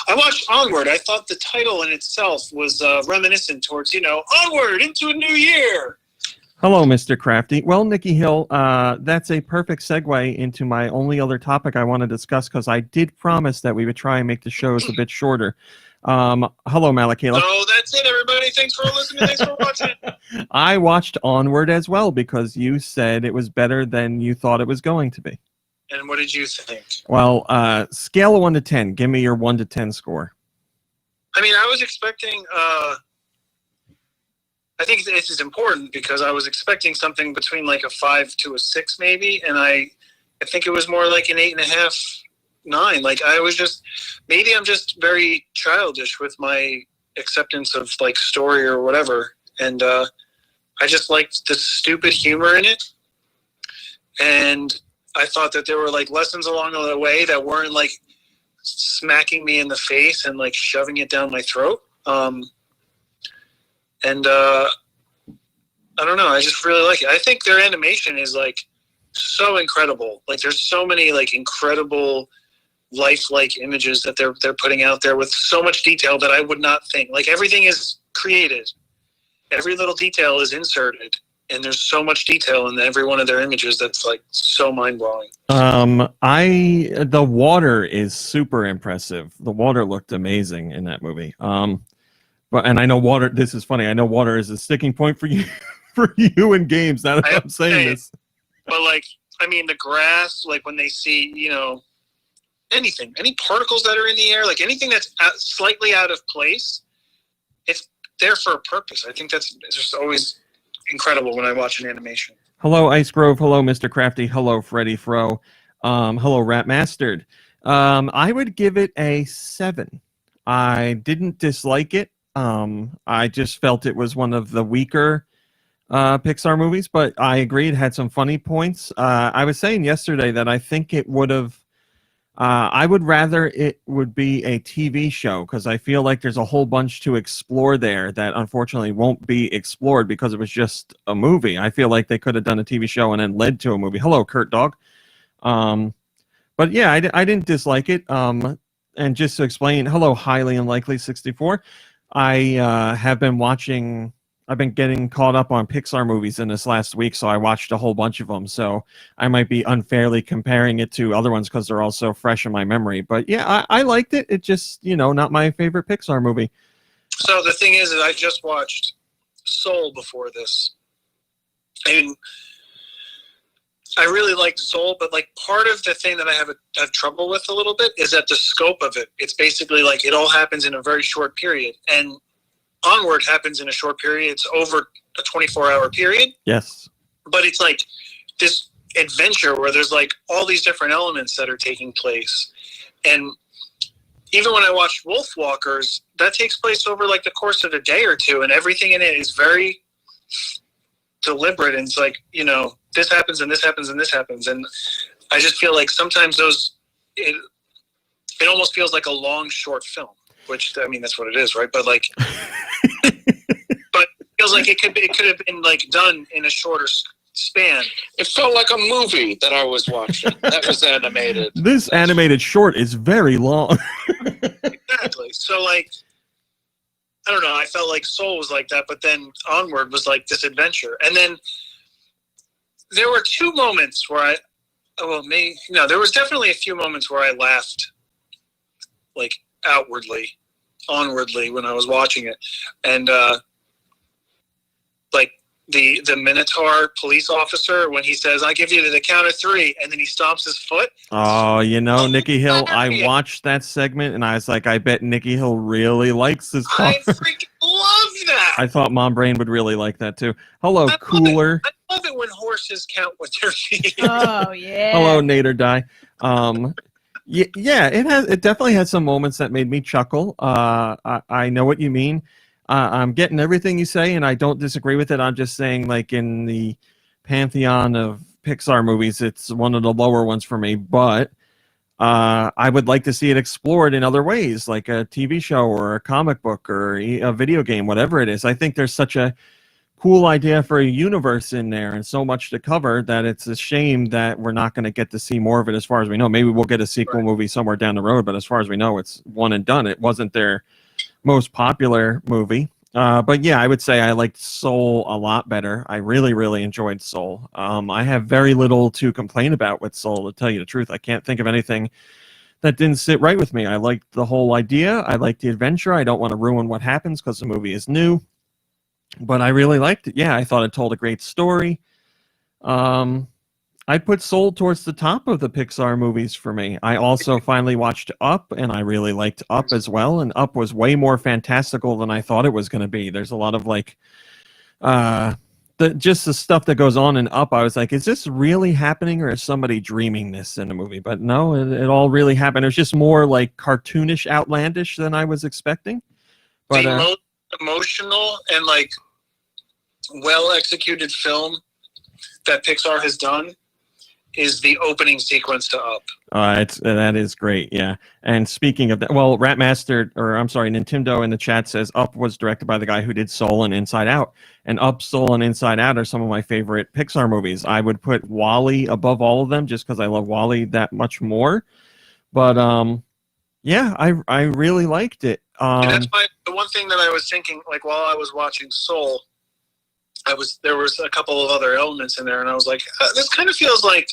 I watched Onward. I thought the title in itself was reminiscent towards, onward into a new year. Hello, Mr. Crafty. Well, Nikki Hill, that's a perfect segue into my only other topic I want to discuss, because I did promise that we would try and make the shows a bit shorter. Hello, Malakila. So that's it, everybody. Thanks for listening. Thanks for watching. I watched Onward as well because you said it was better than you thought it was going to be. And what did you think? Well, scale of 1 to 10. Give me your 1 to 10 score. I mean, I was expecting... I think this is important because I was expecting something between like a 5 to a 6 maybe, and I think it was more like an 8.5, 9. Like I was just, maybe I'm just very childish with my acceptance of like story or whatever, and I just liked the stupid humor in it, and I thought that there were like lessons along the way that weren't like smacking me in the face and like shoving it down my throat. And I don't know, I just really like it. I think their animation is like so incredible. Like there's so many like incredible lifelike images that they're putting out there with so much detail that I would not think. Like everything is created. Every little detail is inserted, and there's so much detail in every one of their images that's like so mind-blowing. The water is super impressive. The water looked amazing in that movie. And I know water. This is funny. I know water is a sticking point for you, in games. Now that I'm saying this, but like, I mean, the grass. Like when they see, anything, any particles that are in the air, like anything that's slightly out of place, it's there for a purpose. I think it's just always incredible when I watch an animation. Hello, Ice Grove. Hello, Mr. Crafty. Hello, Freddy Fro. Hello, Rat Mastered. I would give it a 7. I didn't dislike it. I just felt it was one of the weaker Pixar movies, but I agree it had some funny points. I was saying yesterday that I think it would have I would rather it would be a TV show, because I feel like there's a whole bunch to explore there that unfortunately won't be explored because it was just a movie. I feel like they could have done a TV show and then led to a movie. Hello, Kurt Dog. But yeah, I didn't dislike it. And just to explain, hello, Highly Unlikely 64. I've been getting caught up on Pixar movies in this last week, so I watched a whole bunch of them. So I might be unfairly comparing it to other ones because they're all so fresh in my memory. But yeah, I liked it. It just, not my favorite Pixar movie. So the thing is that I just watched Soul before this. And I really liked Soul, but like part of the thing that I have trouble with a little bit is that the scope of it. It's basically like it all happens in a very short period, and Onward happens in a short period. It's over a 24-hour period. Yes, but it's like this adventure where there's like all these different elements that are taking place, and even when I watched Wolfwalkers, that takes place over like the course of a day or two, and everything in it is very deliberate, and it's like, this happens and this happens and this happens, and I just feel like sometimes it almost feels like a long short film, which, I mean, that's what it is, right? But like, but it feels like it could have been like done in a shorter span. It felt like a movie that I was watching that was animated. This animated short is very long. Exactly. So like, I don't know, I felt like Soul was like that, but then Onward was like this adventure. And then there were 2 moments where there was definitely a few moments where I laughed, like outwardly, onwardly when I was watching it. And like the Minotaur police officer, when he says, "I give you to the count of 3," and then he stomps his foot. Oh, Nikki Hill, I watched that segment and I was like, I bet Nikki Hill really likes this part. I freaking love that. I thought Mom Brain would really like that too. Hello, Cooler. I love it when horses count with their feet. Oh yeah. Hello, Nader Die. Yeah, it definitely had some moments that made me chuckle. I know what you mean. I'm getting everything you say, and I don't disagree with it. I'm just saying, like, in the pantheon of Pixar movies, it's one of the lower ones for me. But I would like to see it explored in other ways, like a TV show or a comic book or a video game, whatever it is. I think there's such a cool idea for a universe in there and so much to cover that it's a shame that we're not going to get to see more of it as far as we know. Maybe we'll get a sequel movie somewhere down the road, but as far as we know, it's one and done. It wasn't their most popular movie. But yeah, I would say I liked Soul a lot better. I really, really enjoyed Soul. I have very little to complain about with Soul, to tell you the truth. I can't think of anything that didn't sit right with me. I liked the whole idea. I liked the adventure. I don't want to ruin what happens because the movie is new. But I really liked it. Yeah, I thought it told a great story. I'd put Soul towards the top of the Pixar movies for me. I also finally watched Up, and I really liked Up as well. And Up was way more fantastical than I thought it was going to be. There's a lot of like, just the stuff that goes on in Up. I was like, is this really happening, or is somebody dreaming this in a movie? But no, it all really happened. It was just more like cartoonish, outlandish than I was expecting. But the most emotional and like well executed film that Pixar has done is the opening sequence to Up. That is great, yeah. And speaking of that, well, Nintendo in the chat says Up was directed by the guy who did Soul and Inside Out. And Up, Soul, and Inside Out are some of my favorite Pixar movies. I would put WALL-E above all of them just because I love WALL-E that much more. But yeah, I really liked it. And that's the one thing that I was thinking, like while I was watching Soul, there was a couple of other elements in there, and I was like, this kind of feels like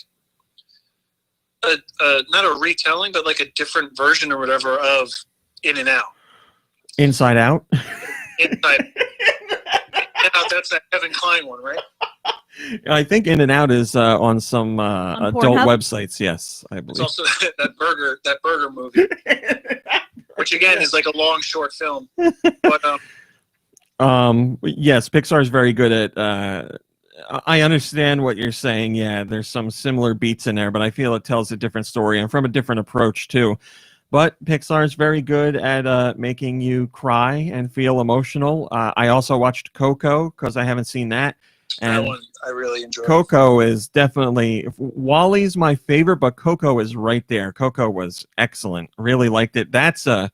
not a retelling, but like a different version or whatever of In and Out. Inside Out? Inside Out, that's that Kevin Kline one, right? I think In and Out is on some adult websites, yes, I believe. It's also that burger movie. Which again is like a long short film. But yes, Pixar is very good at I understand what you're saying. Yeah, there's some similar beats in there, but I feel it tells a different story and from a different approach too. But Pixar is very good at making you cry and feel emotional. I also watched Coco because I haven't seen that. And that one I really enjoyed. Coco is definitely, WALL-E's my favorite, but Coco is right there. Coco was excellent. Really liked it. That's a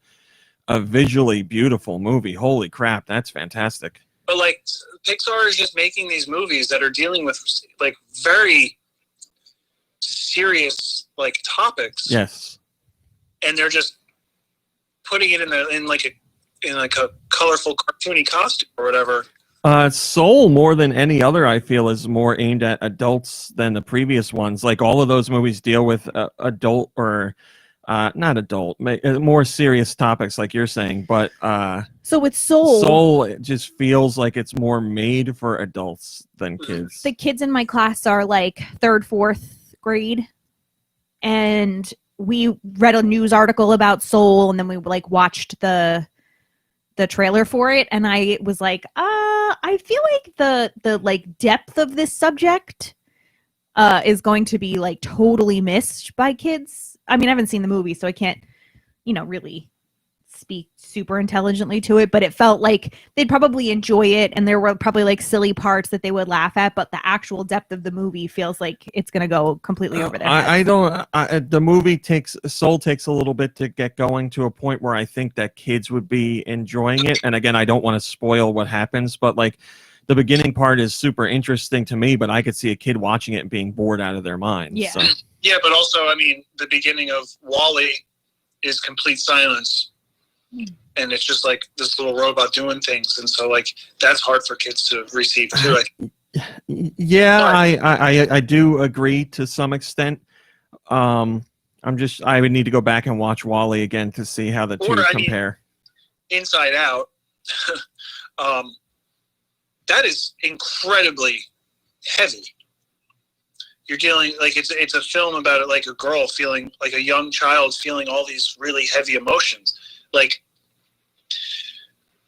visually beautiful movie. Holy crap, that's fantastic. But like Pixar is just making these movies that are dealing with like very serious like topics. Yes. And they're just putting it in like a colorful cartoony costume or whatever. Soul, more than any other, I feel, is more aimed at adults than the previous ones. Like all of those movies deal with adult or not adult, more serious topics, like you're saying. But so with Soul, it just feels like it's more made for adults than kids. The kids in my class are like 3rd, 4th grade, and we read a news article about Soul, and then we like watched the trailer for it, and I was like, I feel like the like depth of this subject is going to be like totally missed by kids. I mean, I haven't seen the movie, so I can't, really speak super intelligently to it, but it felt like they'd probably enjoy it, and there were probably like silly parts that they would laugh at, but the actual depth of the movie feels like it's going to go completely over their heads. The movie Soul takes a little bit to get going to a point where I think that kids would be enjoying it. And again, I don't want to spoil what happens, but like the beginning part is super interesting to me, but I could see a kid watching it and being bored out of their mind. Yeah. So. Yeah, but also, I mean, the beginning of WALL-E is complete silence. And it's just like this little robot doing things. And so like, that's hard for kids to receive too. Yeah, I do agree to some extent. I would need to go back and watch WALL-E again to see how the two compare. Inside Out, that is incredibly heavy. You're dealing like it's a film about it, like a girl feeling like a young child feeling all these really heavy emotions. Like,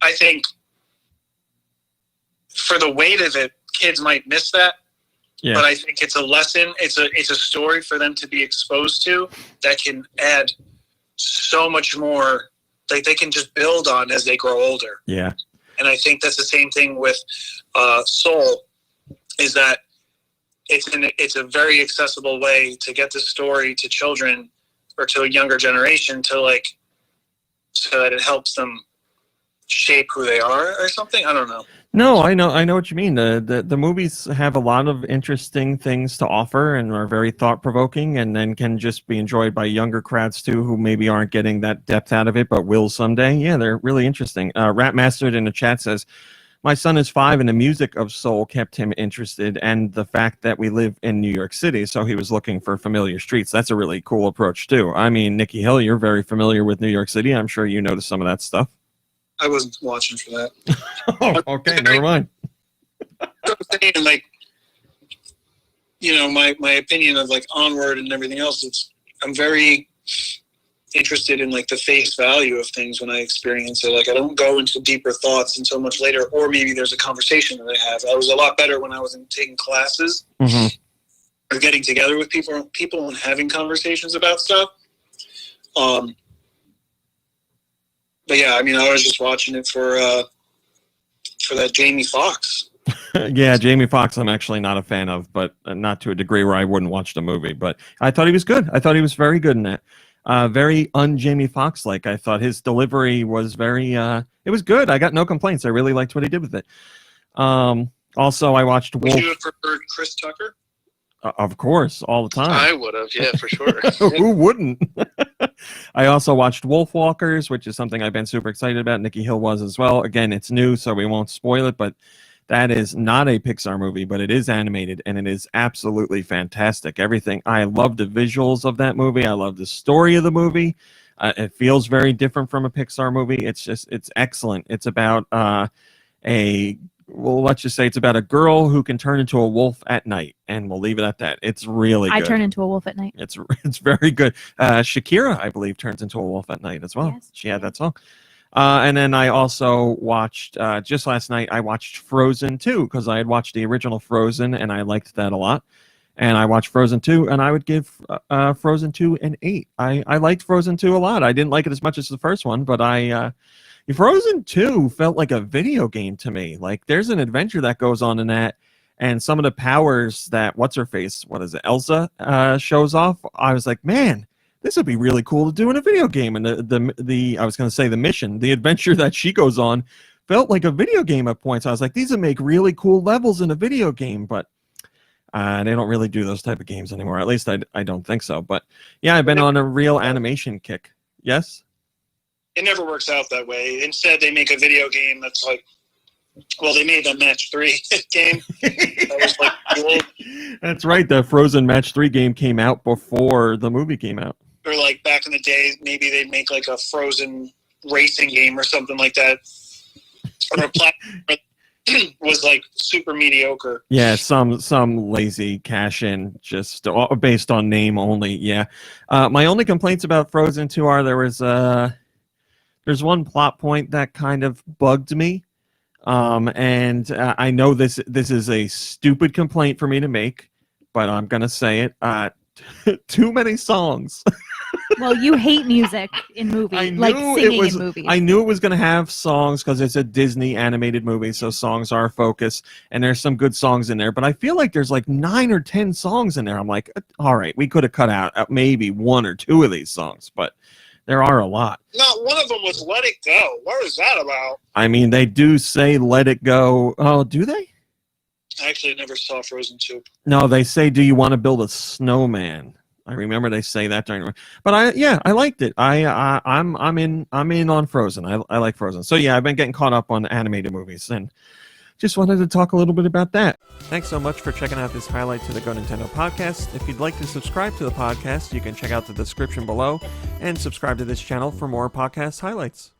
I think for the weight of it, kids might miss that. Yeah. But I think it's a lesson. It's a story for them to be exposed to that can add so much more. Like they can just build on as they grow older. Yeah. And I think that's the same thing with Soul, is that it's a very accessible way to get the story to children or to a younger generation to like, so that it helps them shape who they are or something. I don't know. No, I know what you mean. The movies have a lot of interesting things to offer and are very thought provoking, and then can just be enjoyed by younger crowds too, who maybe aren't getting that depth out of it, but will someday. Yeah, they're really interesting. Rat Mastered in the chat says, "My son is 5, and the music of soul kept him interested, and the fact that we live in New York City, so he was looking for familiar streets." That's a really cool approach too. I mean, Nikki Hill, you're very familiar with New York City. I'm sure you noticed some of that stuff. I wasn't watching for that. Oh, okay, never mind. I'm saying, like, my opinion of like Onward and everything else. I'm very interested in like the face value of things when I experience it. Like, I don't go into deeper thoughts until much later, or maybe there's a conversation that I have. I was a lot better when I was taking classes or getting together with people and having conversations about stuff. But yeah, I mean, I was just watching it for that Jamie Foxx. Yeah, Jamie Foxx I'm actually not a fan of, but not to a degree where I wouldn't watch the movie. But I thought he was good. I thought he was very good in that. Very un-Jamie Foxx-like. I thought his delivery was very... it was good. I got no complaints. I really liked what he did with it. Also, I watched Wolf... Would you have preferred Chris Tucker? Of course, all the time. I would have, yeah, for sure. Who wouldn't? I also watched Wolf Walkers, which is something I've been super excited about. Nikki Hill was as well. Again, it's new, so we won't spoil it, but that is not a Pixar movie, but it is animated, and it is absolutely fantastic. Everything. I love the visuals of that movie. I love the story of the movie. It feels very different from a Pixar movie. It's excellent. It's about let's just say it's about a girl who can turn into a wolf at night, and we'll leave it at that. It's really good. I turn into a wolf at night. It's very good. Shakira, I believe, turns into a wolf at night as well. Yes, she had that song. And then I also watched, just last night, I watched Frozen 2, because I had watched the original Frozen, and I liked that a lot. And I watched Frozen 2, and I would give Frozen 2 an 8. I liked Frozen 2 a lot. I didn't like it as much as the first one, but Frozen 2 felt like a video game to me. Like, there's an adventure that goes on in that, and some of the powers that Elsa shows off. I was like, man, this would be really cool to do in a video game. And I was going to say the adventure that she goes on felt like a video game at points. I was like, these would make really cool levels in a video game, but they don't really do those type of games anymore. At least I don't think so. But yeah, I've been on a real animation kick. Yes? It never works out that way. Instead, they make a video game that's like, well, they made the Match 3 game. That was like cool. That's right. The Frozen Match 3 game came out before the movie came out. Or like back in the day, maybe they'd make like a Frozen racing game or something like that. Or a platform was like super mediocre. Yeah, some lazy cash in, just based on name only. Yeah. My only complaints about Frozen 2 are there's one plot point that kind of bugged me. And I know this is a stupid complaint for me to make, but I'm going to say it. Too many songs. Well, you hate music in movies, like singing in movies. I knew it was going to have songs because it's a Disney animated movie, so songs are a focus, and there's some good songs in there. But I feel like there's like 9 or 10 songs in there. I'm like, all right, we could have cut out maybe 1 or 2 of these songs, but there are a lot. Not one of them was Let It Go. What was that about? I mean, they do say Let It Go. Oh, do they? I actually never saw Frozen 2. No, they say, do you want to build a snowman? I remember they say that during, but I liked it. I'm in on Frozen. I like Frozen. So yeah, I've been getting caught up on animated movies and just wanted to talk a little bit about that. Thanks so much for checking out this highlight to the GoNintendo Podcast. If you'd like to subscribe to the podcast, you can check out the description below and subscribe to this channel for more podcast highlights.